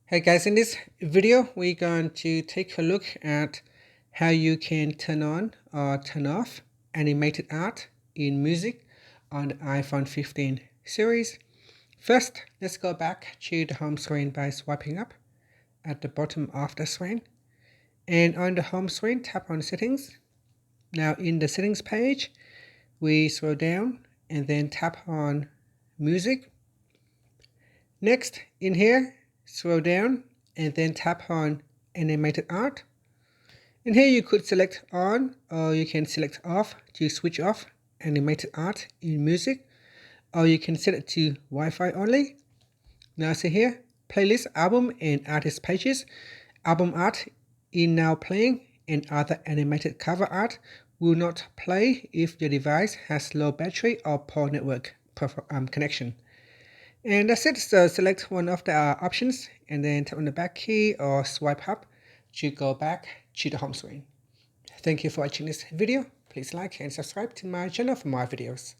Hey guys, in this video we're going to take a look at how you can turn on or turn off animated art in music on the iPhone 15 series. First, let's go back to the home screen by swiping up at the bottom of the screen. And on the home screen, tap on settings. Now in the settings page, we scroll down and then tap on music. Next, in here, scroll down and then tap on animated art. And here you could select on or you can select off to switch off animated art in music, or you can set it to Wi-Fi only. Now see here, playlist, album and artist pages. Album art is now playing and other animated cover art will not play if your device has low battery or poor network connection. And that's it. So select one of the options and then tap on the back key or swipe up to go back to the home screen. Thank you for watching this video. Please like and subscribe to my channel for more videos.